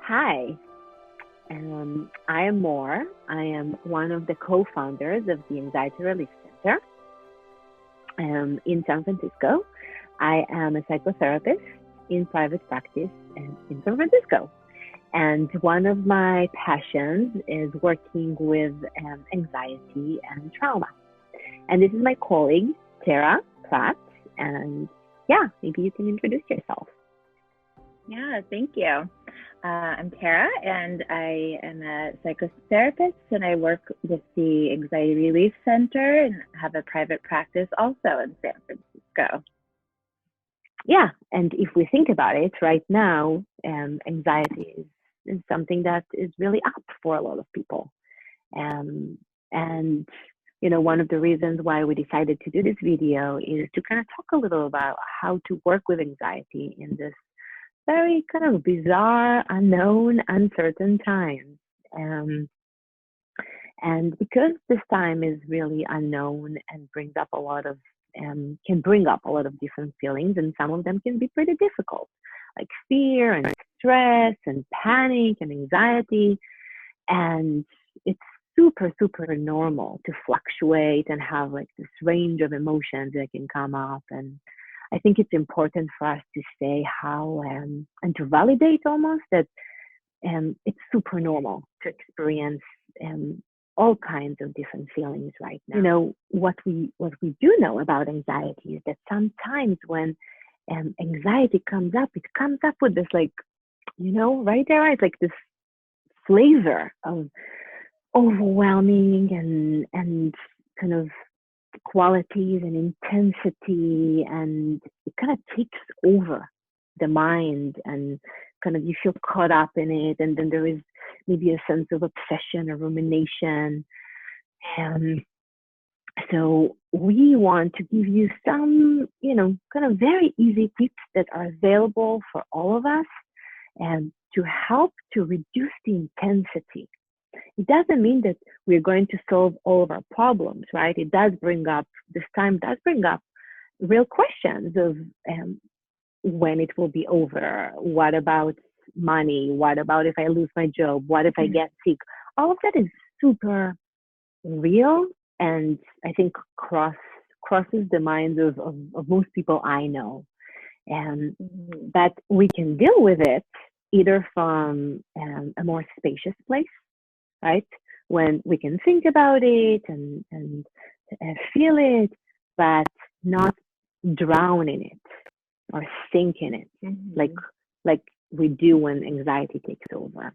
Hi, I am Moore. I am one of the co-founders of the Anxiety Relief Center in San Francisco. I am a psychotherapist in private practice in San Francisco. And one of my passions is working with anxiety and trauma. And this is my colleague, Tara Pratt. And yeah, maybe you can introduce yourself. Yeah, thank you. I'm Tara, and I am a psychotherapist, and I work with the Anxiety Relief Center and have a private practice also in San Francisco. Yeah, and if we think about it right now, anxiety is something that is really up for a lot of people. And one of the reasons why we decided to do this video is to kind of talk a little about how to work with anxiety in this very kind of bizarre, unknown, uncertain times. And because this time is really unknown and brings up a lot of can bring up a lot of different feelings, and some of them can be pretty difficult, like fear and stress and panic and anxiety. And it's super, super normal to fluctuate and have like this range of emotions that can come up. And I think it's important for us to say how and to validate almost that it's super normal to experience all kinds of different feelings right now. What we do know about anxiety is that sometimes when anxiety comes up, it comes up with this like, right there, it's like this flavor of overwhelming and kind of qualities and intensity, and it kind of takes over the mind, and kind of you feel caught up in it, and then there is maybe a sense of obsession or rumination. And so we want to give you some, kind of very easy tips that are available for all of us, and to help to reduce the intensity. It doesn't mean that we're going to solve all of our problems, right? This time does bring up real questions of when it will be over. What about money? What about if I lose my job? What if I get sick? All of that is super real, and I think crosses the minds of most people I know. But we can deal with it either from a more spacious place, right? When we can think about it and feel it, but not drown in it or sink in it, like we do when anxiety takes over.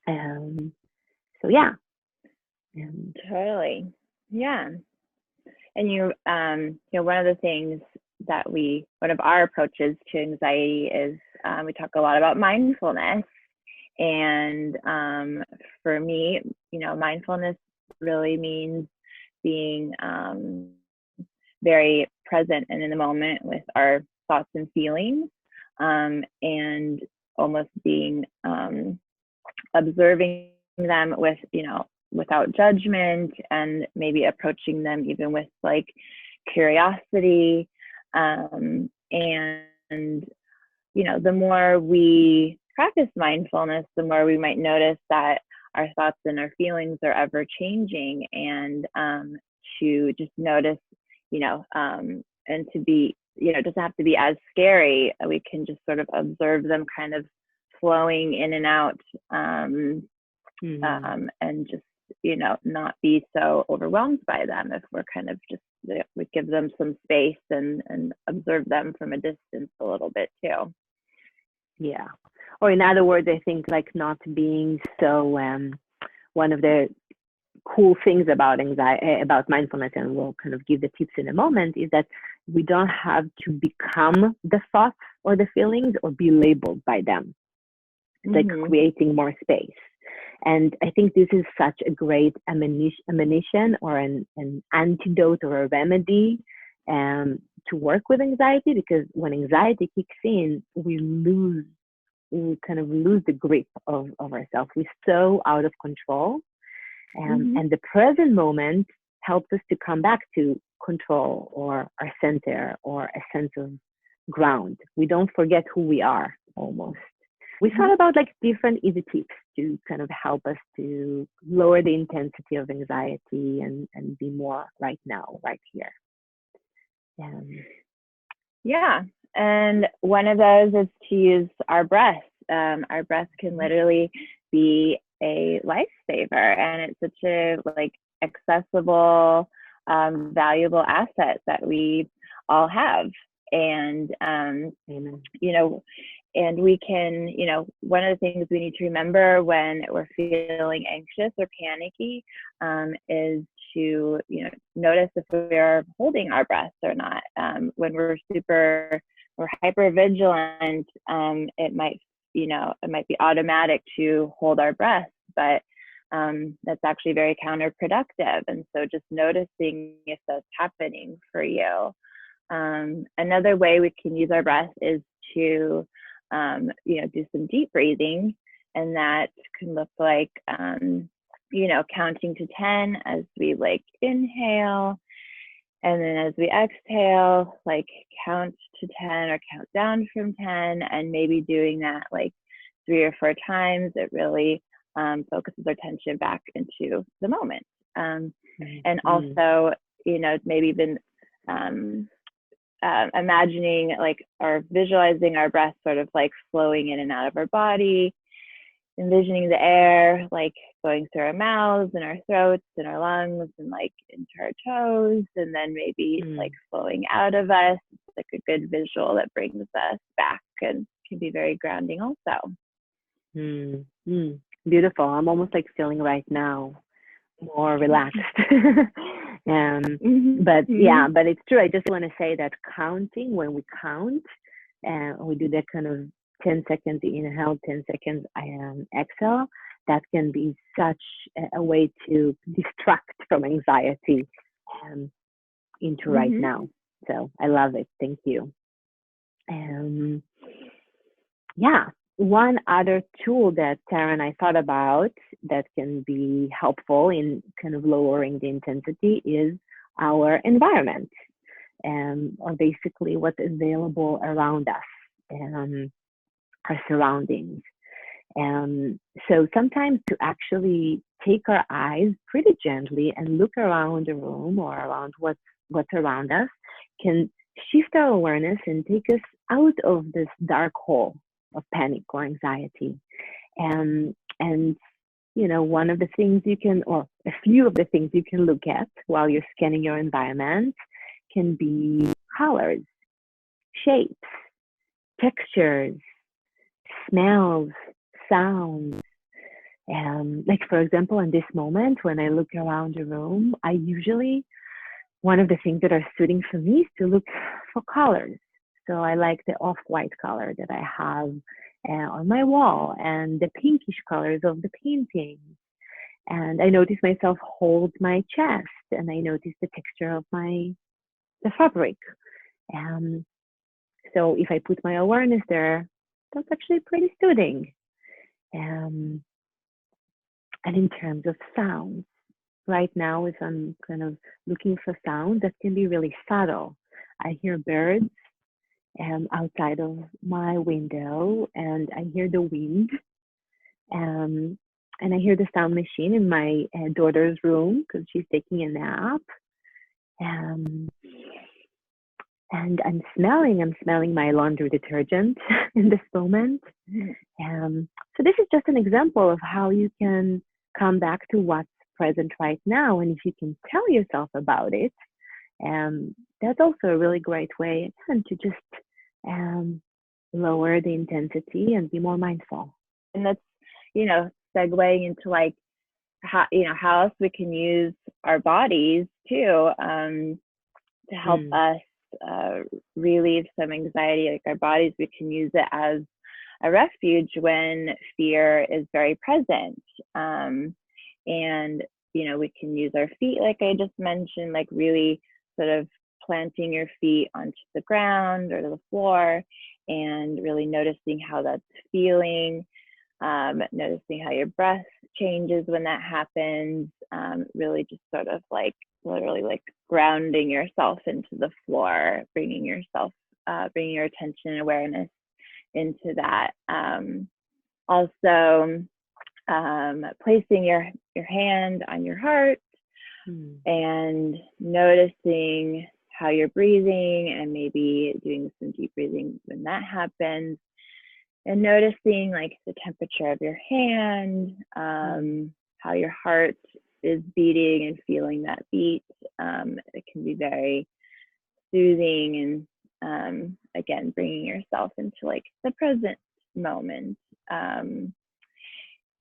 So yeah. Totally. Yeah. And one of the things that one of our approaches to anxiety is we talk a lot about mindfulness. And for me, mindfulness really means being very present and in the moment with our thoughts and feelings, and almost being observing them without judgment, and maybe approaching them even with like curiosity. And the more we practice mindfulness, the more we might notice that our thoughts and our feelings are ever changing, and to just notice, and to be, it doesn't have to be as scary. We can just sort of observe them kind of flowing in and out, and just, not be so overwhelmed by them if we're kind of just, we give them some space and observe them from a distance a little bit too. Yeah. Or in other words, I think like not being so, one of the cool things about mindfulness, and we'll kind of give the tips in a moment, is that we don't have to become the thoughts or the feelings or be labeled by them. It's like creating more space. And I think this is such a great ammunition or an antidote or a remedy to work with anxiety, because when anxiety kicks in, we kind of lose the grip of ourselves. We're so out of control. And the present moment helps us to come back to control or our center or a sense of ground. We don't forget who we are almost. we thought about like different easy tips to kind of help us to lower the intensity of anxiety and be more right now, right here. Yeah. And one of those is to use our breath. Our breath can literally be a lifesaver, and it's such a like accessible, valuable asset that we all have. And you know, and we can, you know, one of the things we need to remember when we're feeling anxious or panicky is to, you know, notice if we're holding our breath or not. When we're hyper vigilant, it might, you know, it might be automatic to hold our breath, but that's actually very counterproductive. And so just noticing if that's happening for you. Another way we can use our breath is to, you know, do some deep breathing, and that can look like, you know, counting to 10 as we like inhale, and then as we exhale, like count to 10 or count down from 10, and maybe doing that like 3 or 4 times. It really focuses our attention back into the moment. And also, you know, maybe even imagining like or visualizing our breath sort of like flowing in and out of our body, envisioning the air like going through our mouths and our throats and our lungs and like into our toes, and then maybe like flowing out of us. It's like a good visual that brings us back and can be very grounding also. Beautiful. I'm almost like feeling right now more relaxed. But yeah, but it's true. I just want to say that counting, when we count, we do that kind of 10 seconds inhale, 10 seconds exhale, that can be such a way to distract from anxiety into right now. So I love it. Thank you. Yeah. One other tool that Tara and I thought about that can be helpful in kind of lowering the intensity is our environment, or basically what's available around us, our surroundings. So sometimes to actually take our eyes pretty gently and look around the room or around what's around us can shift our awareness and take us out of this dark hole of panic or anxiety. And you know, one of the things you can, or a few of the things you can look at while you're scanning your environment can be colors, shapes, textures, smells, sounds. Like for example, in this moment, when I look around the room, one of the things that are suiting for me is to look for colors. So I like the off-white color that I have on my wall, and the pinkish colors of the painting. And I notice myself hold my chest, and I notice the texture of the fabric. So if I put my awareness there, that's actually pretty soothing. And in terms of sounds, right now, if I'm kind of looking for sound that can be really subtle, I hear birds outside of my window, and I hear the wind, and I hear the sound machine in my daughter's room because she's taking a nap. And I'm smelling my laundry detergent in this moment. So this is just an example of how you can come back to what's present right now. And if you can tell yourself about it, that's also a really great way to just lower the intensity and be more mindful. And that's, you know, segueing into like how else we can use our bodies too to help us relieve some anxiety. Like our bodies, we can use it as a refuge when fear is very present. And, you know, we can use our feet, like I just mentioned, like really sort of planting your feet onto the ground or the floor and really noticing how that's feeling, noticing how your breath changes when that happens, really just sort of like literally like grounding yourself into the floor, bringing your attention and awareness into that. Also, placing your hand on your heart Mm. and noticing how you're breathing, and maybe doing some deep breathing when that happens, and noticing like the temperature of your hand, how your heart is beating and feeling that beat. It can be very soothing, and again, bringing yourself into like the present moment.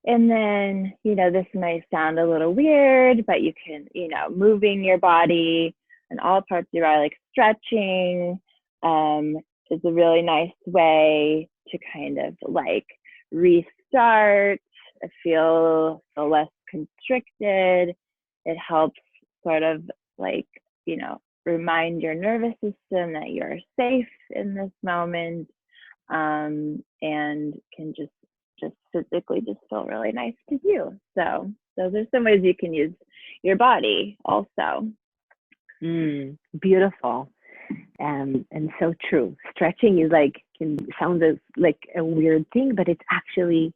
And then, this might sound a little weird, but you can, moving your body and all parts of your body, like stretching, is a really nice way to kind of like restart, feel less constricted. It helps sort of like, remind your nervous system that you're safe in this moment, and can just physically just feel really nice to do. So those are some ways you can use your body also. Beautiful. And so true. Stretching is like, can sound as like a weird thing, but it's actually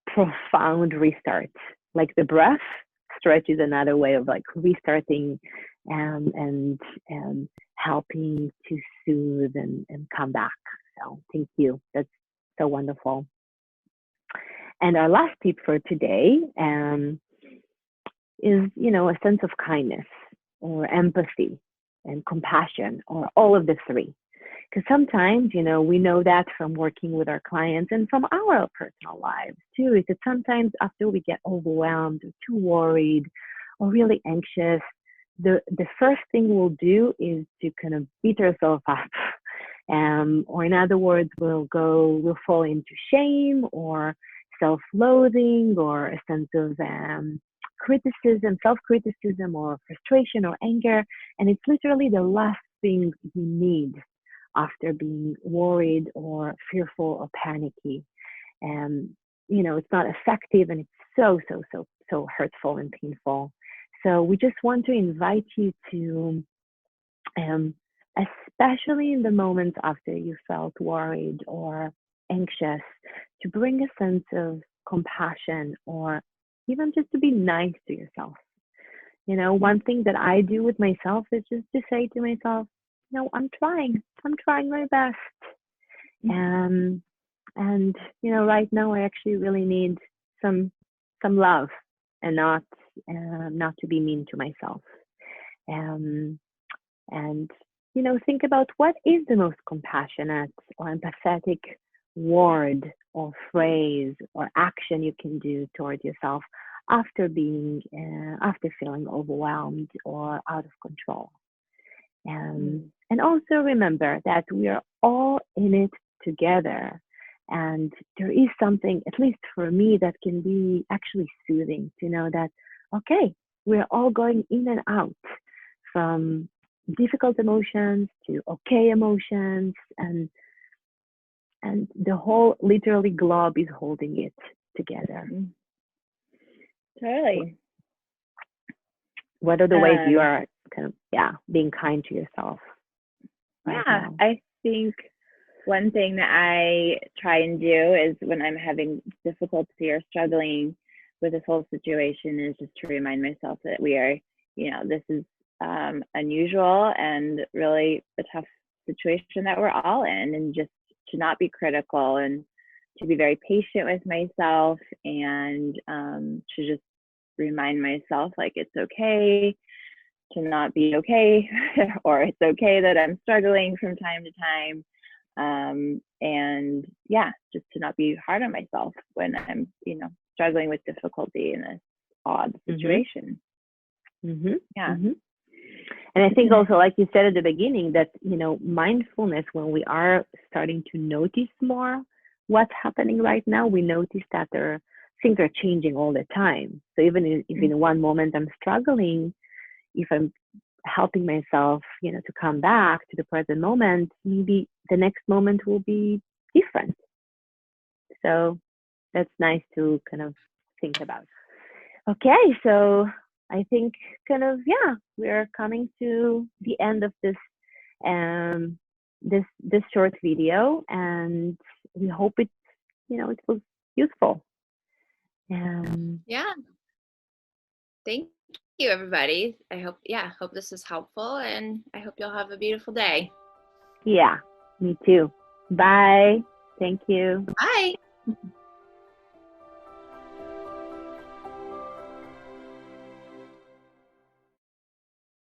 profound restart. Like the breath, stretch is another way of like restarting, and helping to soothe and come back. So thank you. That's so wonderful. And our last tip for today is, a sense of kindness or empathy and compassion, or all of the three. Because sometimes, we know that from working with our clients and from our personal lives too, is that sometimes after we get overwhelmed or too worried or really anxious, the first thing we'll do is to kind of beat ourselves up. Or in other words, we'll fall into shame or self-loathing or a sense of criticism, self-criticism, or frustration or anger. And it's literally the last thing we need after being worried or fearful or panicky. And, it's not effective, and it's so hurtful and painful. So we just want to invite you to, especially in the moments after you felt worried or anxious, to bring a sense of compassion, or even just to be nice to yourself. One thing that I do with myself is just to say to myself, I'm trying my best. And, right now I actually really need some love, and not to be mean to myself. And, think about what is the most compassionate or empathetic word or phrase or action you can do toward yourself after feeling overwhelmed or out of control. And also remember that we are all in it together. And there is something, at least for me, that can be actually soothing to know that, okay, we're all going in and out from difficult emotions to okay emotions, and the whole literally globe is holding it together. Totally. What are the ways you are kind of, being kind to yourself right now? I think one thing that I try and do is when I'm having difficulty or struggling with this whole situation, is just to remind myself that we are, this is unusual and really a tough situation that we're all in, and just to not be critical, and to be very patient with myself, and to just remind myself like it's okay to not be okay, or it's okay that I'm struggling from time to time. And just to not be hard on myself when I'm, struggling with difficulty in this odd situation. And I think also, like you said at the beginning, that, mindfulness, when we are starting to notice more what's happening right now, we notice that things are changing all the time. So even if in one moment I'm struggling, if I'm helping myself, to come back to the present moment, maybe the next moment will be different. So that's nice to kind of think about. Okay, so I think kind of, we're coming to the end of this this short video, and we hope it was useful. Yeah. Thank you, everybody. I hope this is helpful, and I hope you'll have a beautiful day. Yeah, me too. Bye. Thank you. Bye.